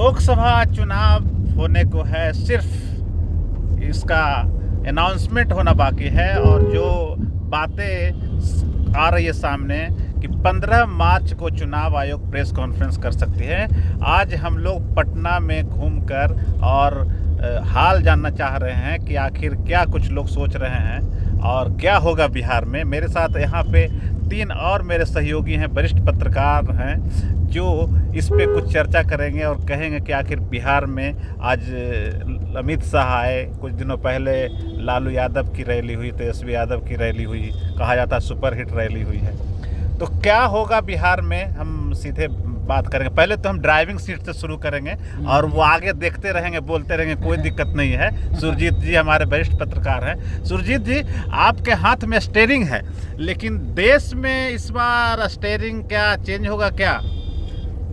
लोकसभा चुनाव होने को है, सिर्फ इसका अनाउंसमेंट होना बाकी है। और जो बातें आ रही है सामने कि 15 मार्च को चुनाव आयोग प्रेस कॉन्फ्रेंस कर सकती है। आज हम लोग पटना में घूमकर और हाल जानना चाह रहे हैं कि आखिर क्या कुछ लोग सोच रहे हैं और क्या होगा बिहार में। मेरे साथ यहाँ पे 3 और मेरे सहयोगी हैं, वरिष्ठ पत्रकार हैं, जो इस पे कुछ चर्चा करेंगे और कहेंगे कि आखिर बिहार में आज अमित शाह आए, कुछ दिनों पहले लालू यादव की रैली हुई, तेजस्वी यादव की रैली हुई, कहा जाता है सुपरहिट रैली हुई है। तो क्या होगा बिहार में, हम सीधे बात करेंगे। पहले तो हम ड्राइविंग सीट से शुरू करेंगे और वो आगे देखते रहेंगे, बोलते रहेंगे, कोई दिक्कत नहीं है। सुरजीत जी हमारे वरिष्ठ पत्रकार हैं। सुरजीत जी, आपके हाथ में स्टीयरिंग है, लेकिन देश में इस बार स्टीयरिंग क्या चेंज होगा क्या?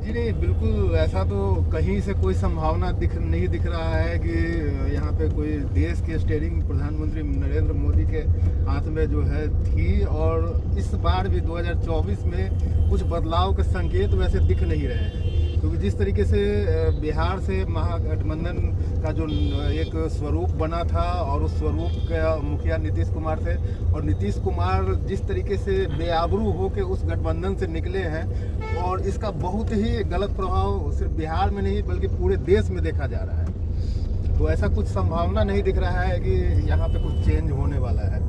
जी नहीं, बिल्कुल ऐसा तो कहीं से कोई संभावना नहीं दिख रहा है कि यहाँ पे कोई देश के स्टीयरिंग प्रधानमंत्री नरेंद्र मोदी के हाथ में जो है थी। और इस बार भी 2024 में कुछ बदलाव के संकेत वैसे दिख नहीं रहे हैं, क्योंकि जिस तरीके से बिहार से महागठबंधन का जो एक स्वरूप बना था और उस स्वरूप का मुखिया नीतीश कुमार थे, और नीतीश कुमार जिस तरीके से बेआबरू होकर उस गठबंधन से निकले हैं, और इसका बहुत ही गलत प्रभाव सिर्फ बिहार में नहीं बल्कि पूरे देश में देखा जा रहा है। तो ऐसा कुछ संभावना नहीं दिख रहा है कि यहाँ पे कुछ चेंज होने वाला है।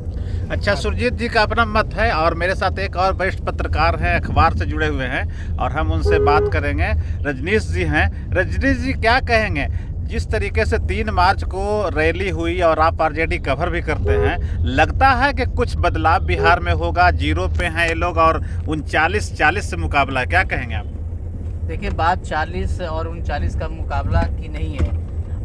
अच्छा, सुरजीत जी का अपना मत है और मेरे साथ एक और वरिष्ठ पत्रकार हैं, अखबार से जुड़े हुए हैं, और हम उनसे बात करेंगे। रजनीश जी हैं। रजनीश जी, क्या कहेंगे जिस तरीके से 3 मार्च को रैली हुई और आप आरजेडी कवर भी करते हैं, लगता है कि कुछ बदलाव बिहार में होगा? जीरो पे हैं ये लोग और 39-40 से मुकाबला है, क्या कहेंगे आप? देखिए, बात 40 और 39 का मुकाबला की नहीं है।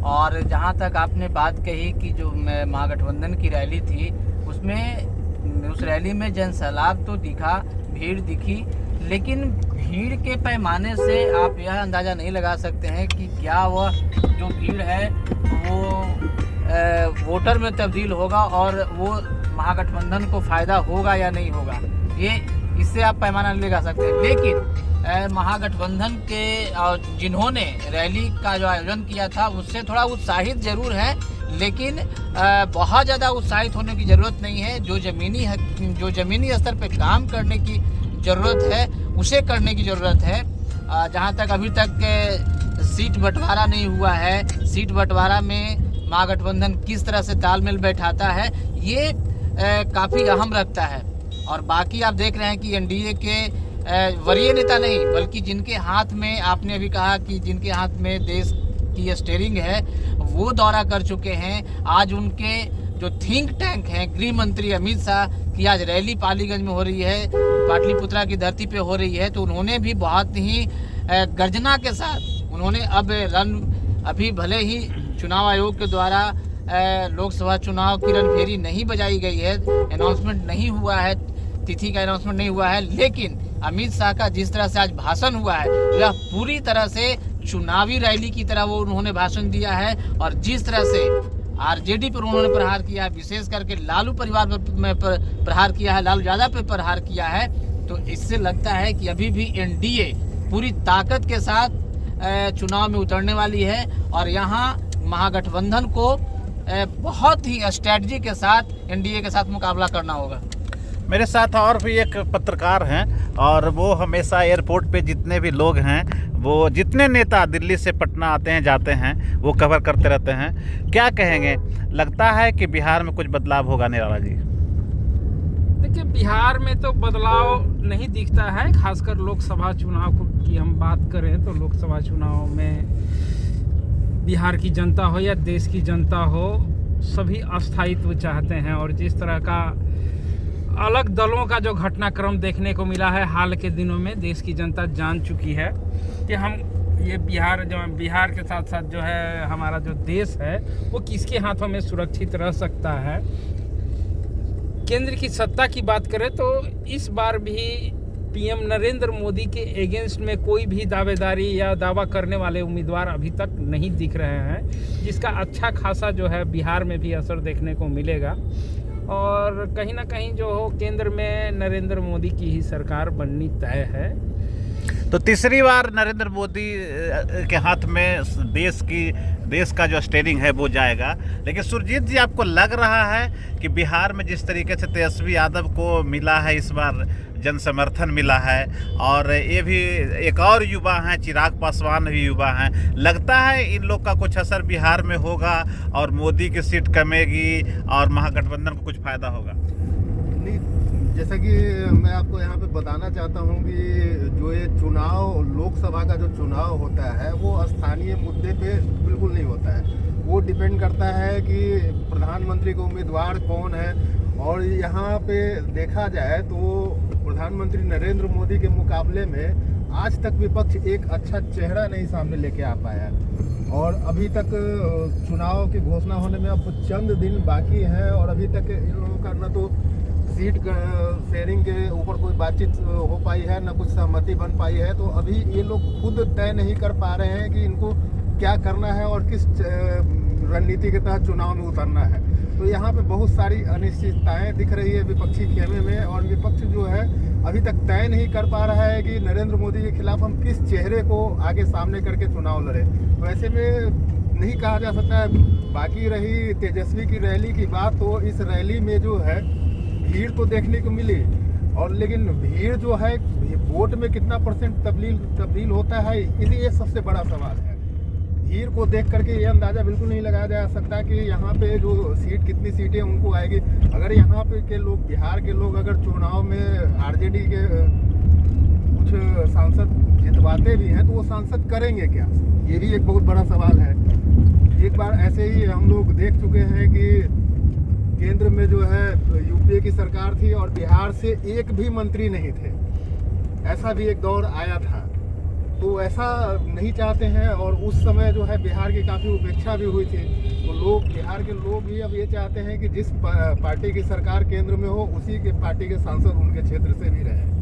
और जहाँ तक आपने बात कही कि जो महागठबंधन की रैली थी, उसमें उस रैली में जनसैलाब तो दिखा, भीड़ दिखी, लेकिन भीड़ के पैमाने से आप यह अंदाज़ा नहीं लगा सकते हैं कि क्या वह जो भीड़ है वो वोटर में तब्दील होगा और वो महागठबंधन को फ़ायदा होगा या नहीं होगा। ये इससे आप पैमाना नहीं लगा सकते। लेकिन महागठबंधन के जिन्होंने रैली का जो आयोजन किया था उससे थोड़ा उत्साहित ज़रूर है, लेकिन बहुत ज़्यादा उत्साहित होने की ज़रूरत नहीं है। जो ज़मीनी स्तर पे काम करने की ज़रूरत है उसे करने की ज़रूरत है। जहाँ तक अभी तक सीट बंटवारा नहीं हुआ है, सीट बंटवारा में महागठबंधन किस तरह से तालमेल बैठाता है, ये काफ़ी अहम रखता है। और बाकी आप देख रहे हैं कि एनडीए के वरीय नेता नहीं, बल्कि जिनके हाथ में, आपने अभी कहा कि जिनके हाथ में देश की स्टीयरिंग है, वो दौरा कर चुके हैं। आज उनके जो थिंक टैंक हैं, गृह मंत्री अमित शाह की आज रैली पालीगंज में हो रही है, पाटलिपुत्रा की धरती पे हो रही है, तो उन्होंने भी बहुत ही गर्जना के साथ उन्होंने अभी भले ही चुनाव आयोग के द्वारा लोकसभा चुनाव की रणफेरी नहीं बजाई गई है, अनाउंसमेंट नहीं हुआ है, तिथि का अनाउंसमेंट नहीं हुआ है, लेकिन अमित शाह का जिस तरह से आज भाषण हुआ है, यह पूरी तरह से चुनावी रैली की तरह वो उन्होंने भाषण दिया है। और जिस तरह से आरजेडी पर उन्होंने प्रहार किया है, विशेष करके लालू परिवार पर प्रहार किया है, लालू यादव पर प्रहार किया है, तो इससे लगता है कि अभी भी एनडीए पूरी ताकत के साथ चुनाव में उतरने वाली है। और यहाँ महागठबंधन को बहुत ही स्ट्रेटजी के साथ एनडीए के साथ मुकाबला करना होगा। मेरे साथ और भी एक पत्रकार हैं और वो हमेशा एयरपोर्ट पे जितने भी लोग हैं, वो जितने नेता दिल्ली से पटना आते हैं जाते हैं, वो कवर करते रहते हैं। क्या कहेंगे, लगता है कि बिहार में कुछ बदलाव होगा निराला जी? देखिए, बिहार में तो बदलाव नहीं दिखता है, खासकर लोकसभा चुनाव की हम बात करें तो लोकसभा चुनाव में बिहार की जनता हो या देश की जनता हो, सभी अस्थायित्व चाहते हैं। और जिस तरह का अलग दलों का जो घटनाक्रम देखने को मिला है हाल के दिनों में, देश की जनता जान चुकी है कि हम ये बिहार के साथ साथ जो है हमारा जो देश है वो किसके हाथों में सुरक्षित रह सकता है। केंद्र की सत्ता की बात करें तो इस बार भी पीएम नरेंद्र मोदी के एगेंस्ट में कोई भी दावेदारी या दावा करने वाले उम्मीदवार अभी तक नहीं दिख रहे हैं, जिसका अच्छा खासा जो है बिहार में भी असर देखने को मिलेगा। और कहीं ना कहीं जो हो केंद्र में नरेंद्र मोदी की ही सरकार बननी तय है। तो तीसरी बार नरेंद्र मोदी के हाथ में देश का जो स्टेयरिंग है वो जाएगा। लेकिन सुरजीत जी, आपको लग रहा है कि बिहार में जिस तरीके से तेजस्वी यादव को मिला है इस बार जन समर्थन मिला है, और ये भी एक और युवा हैं, चिराग पासवान भी युवा हैं, लगता है इन लोग का कुछ असर बिहार में होगा और मोदी की सीट कमेगी और महागठबंधन को कुछ फायदा होगा? नहीं, जैसा कि मैं आपको यहाँ पे बताना चाहता हूँ कि जो ये चुनाव, लोकसभा का जो चुनाव होता है वो स्थानीय मुद्दे पे बिल्कुल नहीं होता है। वो डिपेंड करता है कि प्रधानमंत्री का उम्मीदवार कौन है। और यहाँ पे देखा जाए तो प्रधानमंत्री नरेंद्र मोदी के मुकाबले में आज तक विपक्ष एक अच्छा चेहरा नहीं सामने लेके आ पाया। और अभी तक चुनाव की घोषणा होने में अब चंद दिन बाकी हैं और अभी तक इन लोगों का न तो सीट शेयरिंग के ऊपर कोई बातचीत हो पाई है, न कुछ सहमति बन पाई है। तो अभी ये लोग खुद तय नहीं कर पा रहे हैं कि इनको क्या करना है और किस रणनीति के तहत चुनाव में उतरना है। तो यहाँ पे बहुत सारी अनिश्चितताएं दिख रही है विपक्षी खेमे में, और विपक्ष जो है अभी तक तय नहीं कर पा रहा है कि नरेंद्र मोदी के खिलाफ हम किस चेहरे को आगे सामने करके चुनाव लड़े। तो ऐसे में नहीं कहा जा सकता है। बाकी रही तेजस्वी की रैली की बात, तो इस रैली में जो है भीड़ तो देखने को मिली, और लेकिन भीड़ जो है वोट में कितना परसेंट तब्दील होता है, ये सबसे बड़ा सवाल है। भीड़ को देख करके ये अंदाज़ा बिल्कुल नहीं लगाया जा सकता कि यहाँ पे जो कितनी सीटें उनको आएगी। अगर यहाँ पे के लोग, बिहार के लोग अगर चुनाव में आरजेडी के कुछ सांसद जितवाते भी हैं तो वो सांसद करेंगे क्या, ये भी एक बहुत बड़ा सवाल है। एक बार ऐसे ही हम लोग देख चुके हैं कि केंद्र में जो है यूपीए की सरकार थी और बिहार से एक भी मंत्री नहीं थे, ऐसा भी एक दौर आया था। तो ऐसा नहीं चाहते हैं, और उस समय जो है बिहार की काफ़ी उपेक्षा भी हुई थी। तो लोग, बिहार के लोग भी अब ये चाहते हैं कि जिस पार्टी की सरकार केंद्र में हो उसी के पार्टी के सांसद उनके क्षेत्र से भी रहें।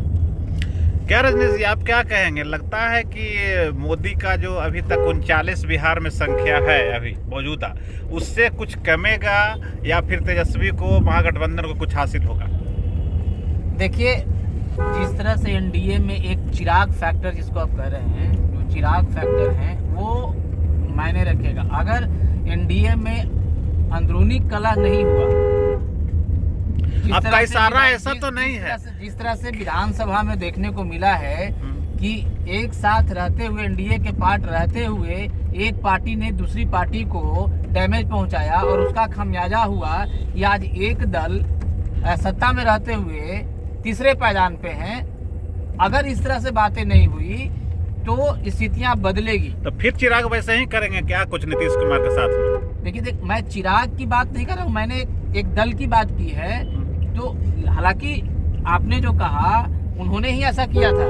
क्या रजनीश जी, आप क्या कहेंगे? लगता है कि मोदी का जो अभी तक 39 बिहार में संख्या है अभी मौजूदा, उससे कुछ कमेगा या फिर तेजस्वी को, महागठबंधन को कुछ हासिल होगा? देखिए, जिस तरह से एनडीए में एक चिराग फैक्टर जिसको आप कह रहे हैं, जो चिराग फैक्टर है वो मायने रखेगा। अगर एनडीए में अंदरूनी कलह नहीं हुआ, आपका इशारा ऐसा तो नहीं है, जिस तरह से विधानसभा में देखने को मिला है कि एक साथ रहते हुए, एनडीए के पार्ट रहते हुए एक पार्टी ने दूसरी पार्टी को डैमेज पहुंचाया और उसका खामियाजा हुआ कि आज एक दल सत्ता में रहते हुए तीसरे पायदान पे हैं। अगर इस तरह से बातें नहीं हुई तो स्थितियां बदलेगी। तो फिर चिराग वैसे ही करेंगे क्या कुछ नीतीश कुमार के साथ में? देखिए, मैं चिराग की बात नहीं कर रहा हूँ, मैंने एक दल की बात की है। तो हालांकि आपने जो कहा, उन्होंने ही ऐसा किया था।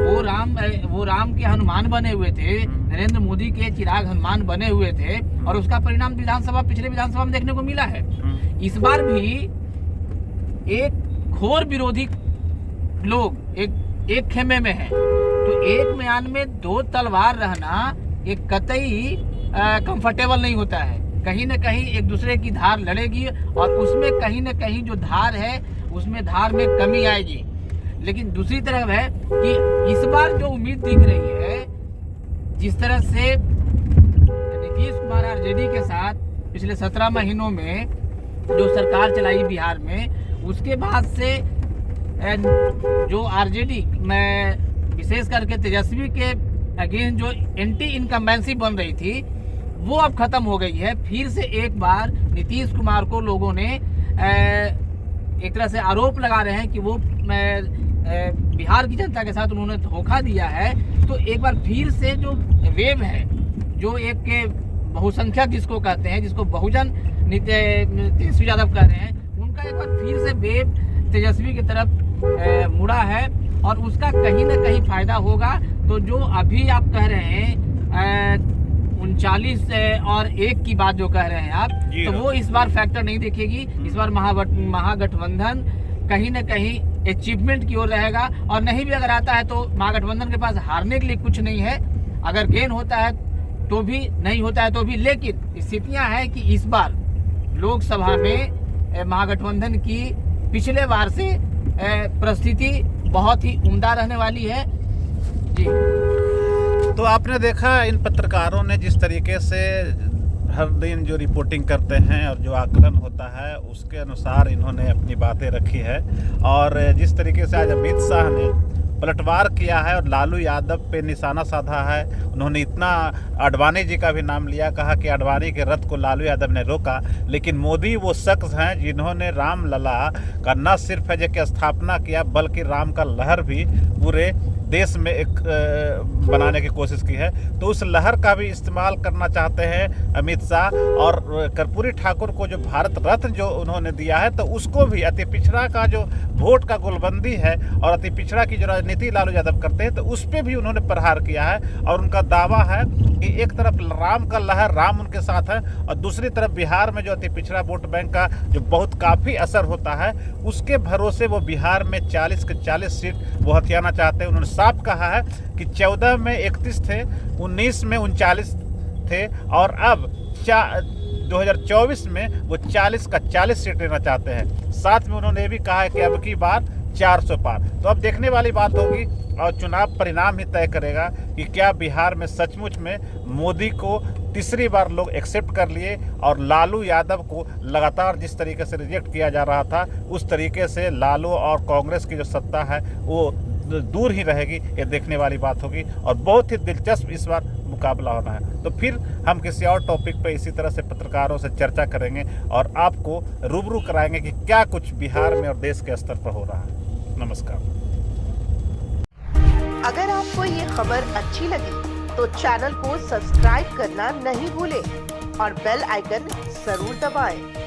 वो राम के हनुमान बने हुए थे, नरेंद्र मोदी के चिराग हनुमान बने हुए थे, और उसका परिणाम पिछले विधानसभा में देखने को मिला है। इस बार भी एक घोर विरोधी लोग एक खेमे में है, तो एक म्यान में दो तलवार रहना एक कतई कंफर्टेबल नहीं होता है। कहीं न कहीं एक दूसरे की धार लड़ेगी और उसमें कहीं न कहीं जो धार है उसमें धार में कमी आएगी। लेकिन दूसरी तरफ है कि इस बार जो उम्मीद दिख रही है, जिस तरह से नीतीश कुमार आरजेडी के साथ पिछले 17 महीनों में जो सरकार चलाई बिहार में, उसके बाद से जो आरजेडी में विशेष करके तेजस्वी के अगेंस्ट जो एंटी इनकम्बेंसी बन रही थी, वो अब खत्म हो गई है। फिर से एक बार नीतीश कुमार को लोगों ने एक तरह से आरोप लगा रहे हैं कि वो बिहार की जनता के साथ उन्होंने धोखा दिया है। तो एक बार फिर से जो वेव है, जो एक बहुसंख्यक जिसको कहते हैं, जिसको बहुजन तेजस्वी यादव कह रहे हैं, उनका एक बार फिर से वेव तेजस्वी की तरफ मुड़ा है और उसका कहीं ना कहीं फायदा होगा। तो जो अभी आप कह रहे हैं 39 और 1 की बात जो कह रहे हैं आप, तो वो इस बार फैक्टर नहीं दिखेगी। इस बार महागठबंधन कहीं ना कहीं अचीवमेंट की ओर रहेगा, और नहीं भी अगर आता है तो महागठबंधन के पास हारने के लिए कुछ नहीं है। अगर गेन होता है तो भी, नहीं होता है तो भी। लेकिन स्थितियां हैं कि इस बार लोकसभा में महागठबंधन की पिछले बार से परिस्थिति बहुत ही उम्दा रहने वाली है। जी। तो आपने देखा इन पत्रकारों ने जिस तरीके से हर दिन जो रिपोर्टिंग करते हैं और जो आकलन होता है उसके अनुसार इन्होंने अपनी बातें रखी है। और जिस तरीके से आज अमित शाह ने पलटवार किया है और लालू यादव पे निशाना साधा है, उन्होंने इतना आडवाणी जी का भी नाम लिया, कहा कि आडवाणी के रथ को लालू यादव ने रोका। लेकिन मोदी वो शख्स हैं जिन्होंने रामलला का न सिर्फ है कि स्थापना किया बल्कि राम का लहर भी पूरे देश में एक बनाने की कोशिश की है। तो उस लहर का भी इस्तेमाल करना चाहते हैं अमित शाह। और कर्पूरी ठाकुर को जो भारत रत्न जो उन्होंने दिया है तो उसको भी अति पिछड़ा का जो वोट का गोलबंदी है और अति पिछड़ा की जो राजनीति लालू यादव करते हैं तो उस पर भी उन्होंने प्रहार किया है। और उनका दावा है कि एक तरफ राम का लहर, राम उनके साथ है, और दूसरी तरफ बिहार में जो अति पिछड़ा वोट बैंक का जो बहुत काफ़ी असर होता है उसके भरोसे वो बिहार में 40 के 40 सीट वो हथियाना चाहते हैं। उन्होंने साफ कहा है कि 14 में 31 थे, 19 में 39 थे और अब 2024 में वो 40 का 40 सीट लेना चाहते हैं। साथ में उन्होंने ये भी कहा है कि अब की बार 400 पार। तो अब देखने वाली बात होगी और चुनाव परिणाम ही तय करेगा कि क्या बिहार में सचमुच में मोदी को तीसरी बार लोग एक्सेप्ट कर लिए और लालू यादव को लगातार जिस तरीके से रिजेक्ट किया जा रहा था उस तरीके से लालू और कांग्रेस की जो सत्ता है वो दूर ही रहेगी। ये देखने वाली बात होगी और बहुत ही दिलचस्प इस बार मुकाबला होना है। तो फिर हम किसी और टॉपिक पे इसी तरह से पत्रकारों से चर्चा करेंगे और आपको रूबरू कराएंगे कि क्या कुछ बिहार में और देश के स्तर पर हो रहा है। नमस्कार। अगर आपको ये खबर अच्छी लगी तो चैनल को सब्सक्राइब करना नहीं भूलें और बेल आइकन जरूर दबाएं।